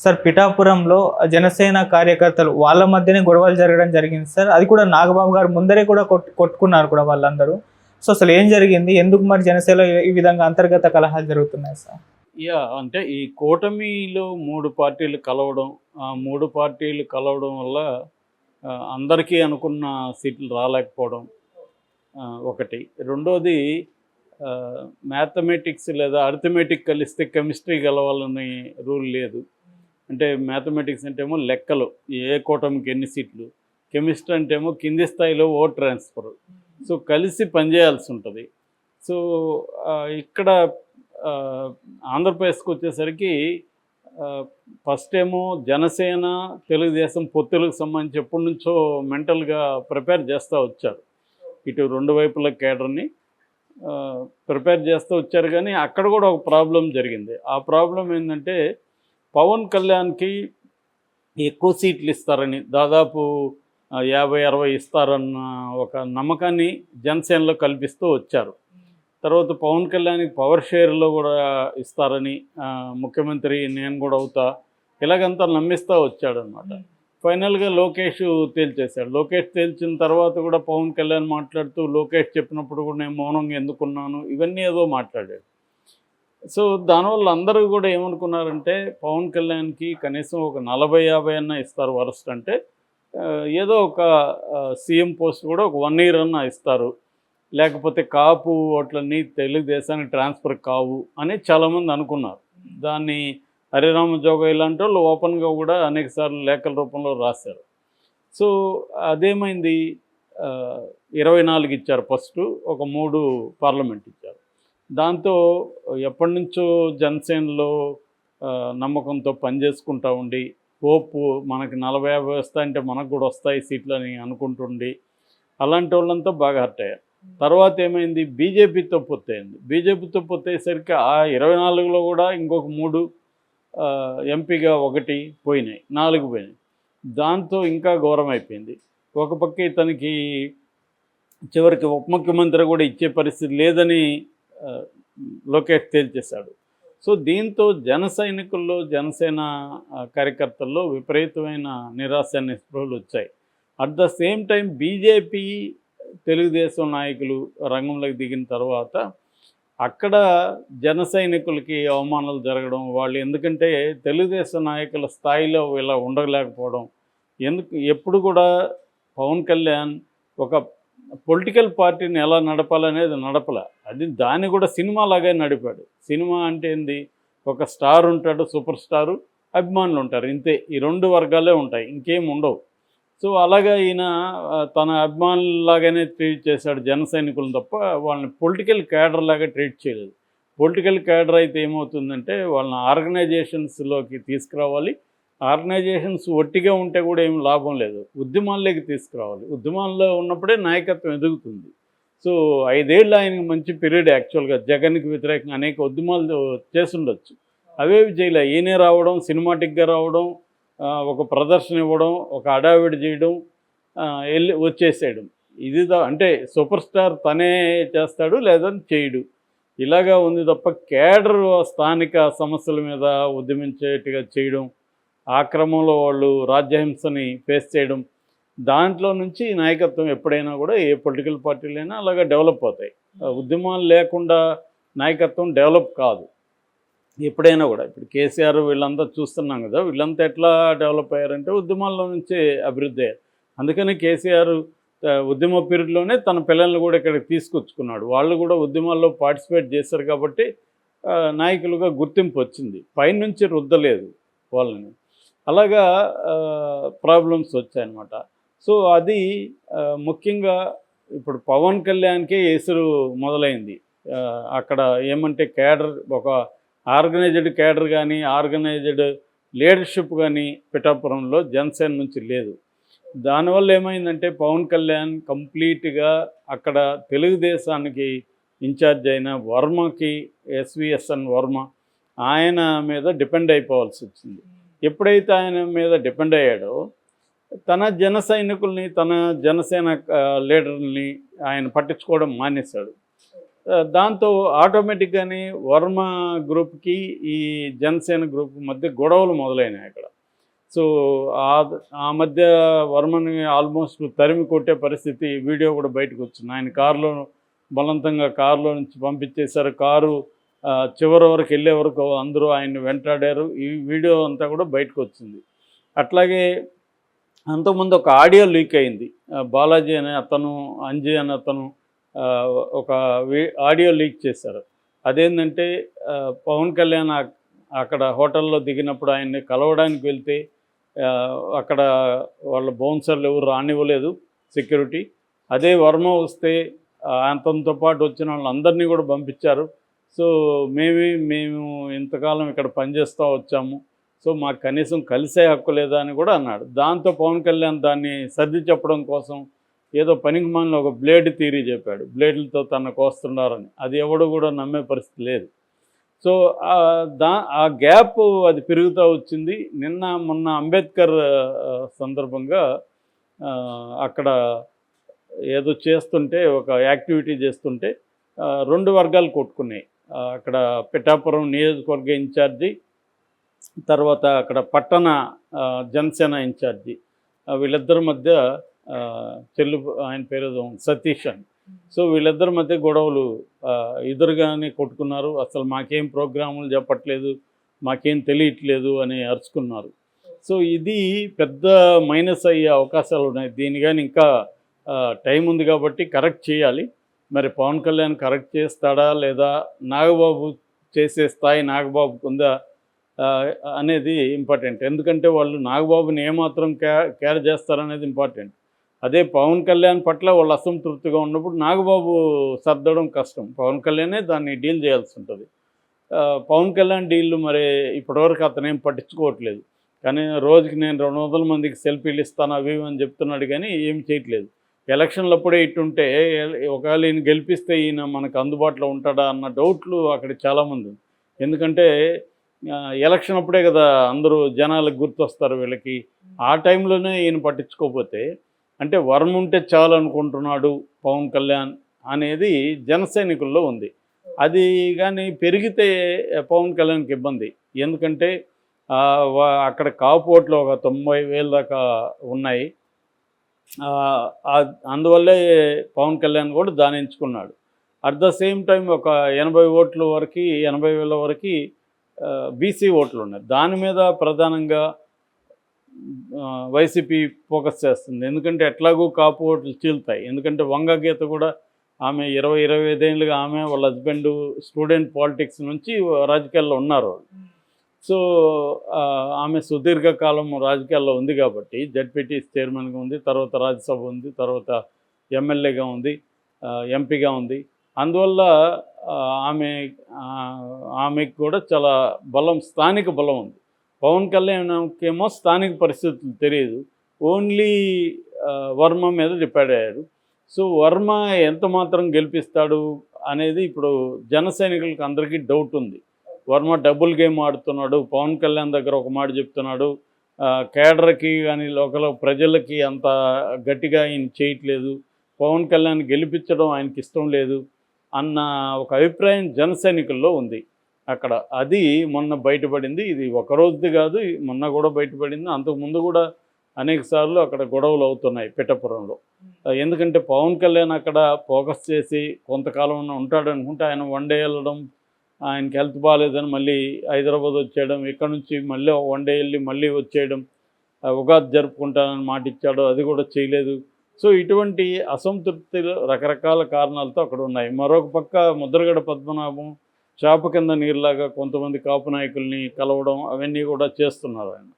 Sir పిఠాపురంలో జనసేన కార్యకర్తలు వాళ్ళ మధ్యనే గొడవలు జరగడం జరిగింది సార్. అది కూడా నాగబాబు గారు ముందరే కూడా కొట్టుకున్నారు కూడా వాళ్ళందరూ. సో అసలు ఏం జరిగింది? ఎందుకు మరి జనసేనలో ఈ విధంగా అంతర్గత కలహాలు జరుగుతున్నాయి సార్? అంటే ఈ కూటమిలో 3 పార్టీలు కలవడం, ఆ 3 పార్టీలు కలవడం వల్ల అందరికీ అనుకున్న సీట్లు రాలేకపోవడం ఒకటి. రెండోది మ్యాథమెటిక్స్ లేదా అరిథమెటిక్ కలిస్తే కెమిస్ట్రీ కలవాలని రూల్ లేదు. అంటే మ్యాథమెటిక్స్ అంటేమో లెక్కలు, ఏ కూటమికి ఎన్ని సీట్లు, కెమిస్ట్రీ అంటేమో కింది స్థాయిలో ఓట్ ట్రాన్స్ఫర్. సో కలిసి పనిచేయాల్సి ఉంటుంది. సో ఇక్కడ ఆంధ్రప్రదేశ్కి వచ్చేసరికి ఫస్ట్ ఏమో జనసేన తెలుగుదేశం పొత్తులకు సంబంధించి ఎప్పటి నుంచో మెంటల్గా ప్రిపేర్ చేస్తూ వచ్చారు. ఇటు రెండు వైపుల కేడర్ని ప్రిపేర్ చేస్తూ వచ్చారు. కానీ అక్కడ కూడా ఒక ప్రాబ్లం జరిగింది. ఆ ప్రాబ్లం ఏంటంటే పవన్ కళ్యాణ్కి ఎక్కువ సీట్లు ఇస్తారని, దాదాపు 50-60 ఇస్తారన్న ఒక నమ్మకాన్ని జనసేనలో కల్పిస్తూ వచ్చారు. తర్వాత పవన్ కళ్యాణ్కి పవర్ షేర్లో కూడా ఇస్తారని, ముఖ్యమంత్రి నేను కూడా అవుతా, ఇలాగంతా నమ్మిస్తూ వచ్చాడనమాట. ఫైనల్గా లోకేష్ తేల్చేశాడు. లోకేష్ తేల్చిన తర్వాత కూడా పవన్ కళ్యాణ్ మాట్లాడుతూ, లోకేష్ చెప్పినప్పుడు కూడా నేను మౌనంగా ఎందుకున్నాను, ఇవన్నీ ఏదో మాట్లాడాడు. సో దానివల్ల అందరూ కూడా ఏమనుకున్నారంటే పవన్ కళ్యాణ్కి కనీసం ఒక 40-50 అన్నా ఇస్తారు వరస్ట్ అంటే, ఏదో ఒక సీఎం పోస్ట్ కూడా ఒక 1 year అన్నా ఇస్తారు, లేకపోతే కాపు ఓట్లన్నీ తెలుగుదేశానికి ట్రాన్స్ఫర్ కావు అని చాలామంది అనుకున్నారు. దాన్ని హరిరామ జోగ ఇలాంటి వాళ్ళు ఓపెన్గా కూడా అనేకసార్లు లేఖల రూపంలో రాశారు. సో అదేమైంది, 24 ఇచ్చారు ఫస్ట్, ఒక 3 పార్లమెంట్ ఇచ్చారు. దాంతో ఎప్పటి నుంచో జనసేనలో నమ్మకంతో పనిచేసుకుంటూ ఉండి, హోప్ మనకి 40-50 వస్తాయంటే మనకు కూడా వస్తాయి సీట్లు అని అనుకుంటుండి, అలాంటి వాళ్ళంతా బాగా హర్ట్ అయ్యారు. తర్వాత ఏమైంది, బీజేపీతో పొత్తయింది. బీజేపీతో పొత్తయ్యేసరికి ఆ 24లో కూడా ఇంకొక 3 ఎంపీగా 1 పోయినాయి, 4 పోయినాయి. దాంతో ఇంకా ఘోరం అయిపోయింది. ఒక పక్క ఇతనికి చివరికి ఉప ముఖ్యమంత్రి కూడా ఇచ్చే పరిస్థితి లేదని లోకేష్ తేల్చేశాడు. సో దీంతో జన సైనికుల్లో, జనసేన కార్యకర్తల్లో విపరీతమైన నిరాశ నిస్పృహలు వచ్చాయి. At the same time BJP Telugu Desam నాయకులు రంగంలోకి దిగిన తర్వాత అక్కడ జన సైనికులకి అవమానాలు జరగడం, వాళ్ళు ఎందుకంటే తెలుగుదేశం నాయకుల స్థాయిలో ఇలా ఉండలేకపోవడం, ఎప్పుడు కూడా పవన్ కళ్యాణ్ ఒక పొలిటికల్ పార్టీని ఎలా నడపాలనేది నడపలే. దాన్ని కూడా సినిమాలాగే నడిపాడు. సినిమా అంటే ఏంది, ఒక స్టార్ ఉంటాడు, సూపర్ స్టారు, అభిమానులు ఉంటారు, ఇంతే. ఈ 2 వర్గాలే ఉంటాయి, ఇంకేం ఉండవు. సో అలాగా ఈయన తన అభిమానులాగానే ట్రీట్ చేశాడు జన సైనికులను తప్ప వాళ్ళని పొలిటికల్ క్యాడర్ లాగా ట్రీట్ చేయలేదు. పొలిటికల్ క్యాడర్ అయితే ఏమవుతుందంటే వాళ్ళని ఆర్గనైజేషన్స్లోకి తీసుకురావాలి. ఆర్గనైజేషన్స్ ఒట్టిగా ఉంటే కూడా ఏం లాభం లేదు, ఉద్యమాల్లోకి తీసుకురావాలి. ఉద్యమాల్లో ఉన్నప్పుడే నాయకత్వం ఎదుగుతుంది. సో 5 ఏళ్ళు ఆయనకి మంచి పీరియడ్. యాక్చువల్గా జగన్కి వ్యతిరేకంగా అనేక ఉద్యమాలు చేస్తుండొచ్చు, అవేవి చేయలే. ఈయనే రావడం, సినిమాటిక్గా రావడం, ఒక ప్రదర్శన ఇవ్వడం, ఒక హడావిడి చేయడం, వెళ్ళి వచ్చేసేయడం. ఇది అంటే సూపర్ స్టార్ తనే చేస్తాడు లేదని చేయడు, ఇలాగా ఉంది తప్ప కేడర్ స్థానిక సమస్యల మీద ఉద్యమించేట్టుగా చేయడం, ఆ క్రమంలో వాళ్ళు రాజ్యహింసని ఫేస్ చేయడం, దాంట్లో నుంచి నాయకత్వం ఎప్పుడైనా కూడా ఏ పొలిటికల్ పార్టీలైనా అలాగా డెవలప్ అవుతాయి. ఉద్యమాలు లేకుండా నాయకత్వం డెవలప్ కాదు ఎప్పుడైనా కూడా. ఇప్పుడు కేసీఆర్ వీళ్ళంతా చూస్తున్నాం కదా, వీళ్ళంతా ఎట్లా డెవలప్ అయ్యారంటే ఉద్యమాల్లో నుంచే అభివృద్ధి అయ్యారు. అందుకని కేసీఆర్ ఉద్యమ పీరియడ్లోనే తన పిల్లల్ని కూడా ఇక్కడికి తీసుకొచ్చుకున్నాడు. వాళ్ళు కూడా ఉద్యమాల్లో పార్టిసిపేట్ చేశారు కాబట్టి నాయకులుగా గుర్తింపు వచ్చింది, పైనుంచి రుద్దలేదు వాళ్ళని. అలాగా ప్రాబ్లమ్స్ వచ్చాయన్నమాట. సో అది ముఖ్యంగా ఇప్పుడు పవన్ కళ్యాణ్కే ఎసురు మొదలైంది. అక్కడ ఏమంటే కేడర్, ఒక ఆర్గనైజ్డ్ కేడర్ కానీ ఆర్గనైజ్డ్ లీడర్షిప్ కానీ పిఠాపురంలో జనసేన నుంచి లేదు. దానివల్ల ఏమైందంటే పవన్ కళ్యాణ్ కంప్లీట్గా అక్కడ తెలుగుదేశానికి ఇన్ఛార్జ్ అయిన వర్మకి, ఎస్విఎస్ఎన్ వర్మ, ఆయన మీద డిపెండ్ అయిపోవాల్సి వచ్చింది. ఎప్పుడైతే ఆయన మీద డిపెండ్ అయ్యాడో తన జన సైనికుల్ని, తన జనసేన లీడర్ని ఆయన పట్టించుకోవడం మానేశాడు. దాంతో ఆటోమేటిక్గానే వర్మ గ్రూప్కి ఈ జనసేన గ్రూప్ మధ్య గొడవలు మొదలైనాయి అక్కడ. సో ఆ మధ్య వర్మని ఆల్మోస్ట్ తరిమి కొట్టే పరిస్థితి వీడియో కూడా బయటకు వచ్చింది. ఆయన కారులో బలవంతంగా కారులో నుంచి పంపించేశారు. కారు చివరి వరకు వెళ్ళే వరకు అందరూ ఆయన్ని వెంటాడారు. ఈ వీడియో అంతా కూడా బయటకు వచ్చింది. అట్లాగే అంతకుముందు ఒక ఆడియో లీక్ అయింది. బాలాజీ అనే అతను, అంజీ అనే అతను ఒక ఆడియో లీక్ చేశారు. అదేంటంటే పవన్ కళ్యాణ్ అక్కడ హోటల్లో దిగినప్పుడు ఆయన్ని కలవడానికి వెళ్తే అక్కడ వాళ్ళ బౌన్సర్లు ఎవరు రానివ్వలేదు సెక్యూరిటీ. అదే వర్మ వస్తే అతనితో పాటు వచ్చిన వాళ్ళందరినీ కూడా పంపించారు. సో మేము ఇంతకాలం ఇక్కడ పనిచేస్తూ వచ్చాము, సో మాకు కనీసం కలిసే హక్కు లేదా అని కూడా అన్నాడు. దాంతో పవన్ కళ్యాణ్ దాన్ని సర్ది చెప్పడం కోసం ఏదో పనికిమాలిన ఒక బ్లేడ్ థియరీ చెప్పాడు. బ్లేడ్లతో తన కోస్తున్నారని. అది ఎవడు కూడా నమ్మే పరిస్థితి లేదు. సో ఆ గ్యాప్ అది పెరుగుతూ వచ్చింది. మొన్న అంబేద్కర్ సందర్భంగా అక్కడ ఏదో చేస్తుంటే, ఒక యాక్టివిటీ చేస్తుంటే 2 వర్గాలు కొట్టుకున్నాయి. అక్కడ పిఠాపురం నియోజకవర్గ ఇన్ఛార్జి, తర్వాత అక్కడ పట్టణ జనసేన ఇన్ఛార్జి, వీళ్ళిద్దరి మధ్య ఆయన పేరు సతీష్ అని. సో వీళ్ళిద్దరి మధ్య గొడవలు ఎదురుగానే కొట్టుకున్నారు. అసలు మాకేం ప్రోగ్రాములు చెప్పట్లేదు, మాకేం తెలియట్లేదు అని అరుచుకున్నారు. సో ఇది పెద్ద మైనస్ అయ్యే అవకాశాలు ఉన్నాయి. దీని కానీ ఇంకా టైం ఉంది కాబట్టి కరెక్ట్ చేయాలి. మరి పవన్ కళ్యాణ్ కరెక్ట్ చేస్తాడా లేదా, నాగబాబు చేసే స్థాయి నాగబాబుకు ఉందా అనేది ఇంపార్టెంట్. ఎందుకంటే వాళ్ళు నాగబాబుని ఏమాత్రం కేర్ చేస్తారనేది ఇంపార్టెంట్. అదే పవన్ కళ్యాణ్ పట్ల వాళ్ళు అసంతృప్తిగా ఉన్నప్పుడు నాగబాబు సర్దడం కష్టం. పవన్ కళ్యాణే దాన్ని డీల్ చేయాల్సి ఉంటుంది. పవన్ కళ్యాణ్ డీల్ మరి ఇప్పటివరకు అతనేం పట్టించుకోవట్లేదు. కానీ రోజుకి నేను 200 మందికి సెల్ఫీలు ఇస్తాను అవి అని చెప్తున్నాడు, కానీ ఏం చేయట్లేదు. ఎలక్షన్లు అప్పుడే ఇట్టుంటే ఒకవేళ ఈయన గెలిపిస్తే ఈయన మనకు అందుబాటులో ఉంటాడా అన్న డౌట్లు అక్కడ చాలామంది ఉంది. ఎందుకంటే ఎలక్షన్ అప్పుడే కదా అందరూ జనాలకు గుర్తొస్తారు వీళ్ళకి. ఆ టైంలోనే ఈయన పట్టించుకోకపోతే, అంటే వర్మ ఉంటే చాలు అనుకుంటున్నాడు పవన్ కళ్యాణ్ అనేది జనసైనికుల్లో ఉంది. అది కానీ పెరిగితే పవన్ కళ్యాణ్కి ఇబ్బంది. ఎందుకంటే అక్కడ కాపు ఓట్లు ఒక 90,000 దాకా ఉన్నాయి. అందువల్లే పవన్ కళ్యాణ్ కూడా దాన్ని ఎంచుకున్నాడు. అట్ ద సేమ్ టైం ఒక 80,000 వరకు బీసీ ఓట్లు ఉన్నాయి. దాని మీద ప్రధానంగా వైసీపీ ఫోకస్ చేస్తుంది. ఎందుకంటే ఎట్లాగూ కాపు ఓట్లు చీలుతాయి. ఎందుకంటే వంగ గీత కూడా ఆమె 20-25 ఏళ్ళుగా ఆమె వాళ్ళ హస్బెండ్ స్టూడెంట్ పాలిటిక్స్ నుంచి రాజకీయాల్లో ఉన్నారు. సో ఆమె సుదీర్ఘకాలం రాజకీయాల్లో ఉంది కాబట్టి జడ్పీటీసీ చైర్మన్గా ఉంది, తర్వాత రాజ్యసభ ఉంది, తర్వాత ఎమ్మెల్యేగా ఉంది, ఎంపీగా ఉంది. అందువల్ల ఆమెకు కూడా చాలా బలం, స్థానిక బలం ఉంది. పవన్ కళ్యాణ్కేమో స్థానిక పరిస్థితులు తెలియదు, ఓన్లీ వర్మ మీద డిపెండ్ అయ్యారు. సో వర్మ ఎంత మాత్రం గెలిపిస్తాడు అనేది ఇప్పుడు జన సైనికులకు అందరికీ డౌట్ ఉంది. వర్మ డబుల్ గేమ్ ఆడుతున్నాడు. పవన్ కళ్యాణ్ దగ్గర ఒక మాట చెప్తున్నాడు, కేడర్కి కానీ లోకల్ ప్రజలకి అంత గట్టిగా ఆయన చేయట్లేదు, పవన్ కళ్యాణ్ గెలిపించడం ఆయనకి ఇష్టం లేదు అన్న ఒక అభిప్రాయం జన సైనికుల్లో ఉంది అక్కడ. అది మొన్న బయటపడింది. ఇది ఒకరోజుది కాదు, మొన్న కూడా బయటపడింది. అంతకుముందు కూడా అనేక సార్లు అక్కడ గొడవలు అవుతున్నాయి పిఠాపురంలో. ఎందుకంటే పవన్ కళ్యాణ్ అక్కడ ఫోకస్ చేసి కొంతకాలం ఉంటాడు అనుకుంటే, ఆయన వన్ డే వెళ్ళడం, ఆయనకి హెల్త్ బాగాలేదని మళ్ళీ హైదరాబాద్ వచ్చేయడం, ఇక్కడ నుంచి మళ్ళీ వన్ డే వెళ్ళి మళ్ళీ వచ్చేయడం, ఉగాది జరుపుకుంటానని మాట ఇచ్చాడు, అది కూడా చేయలేదు. సో ఇటువంటి అసంతృప్తిలు రకరకాల కారణాలతో అక్కడ ఉన్నాయి. మరొక పక్క ముద్రగడ పద్మనాభం చాప కింద నీరులాగా కొంతమంది కాపు నాయకుల్ని కలవడం అవన్నీ కూడా చేస్తున్నారు ఆయన.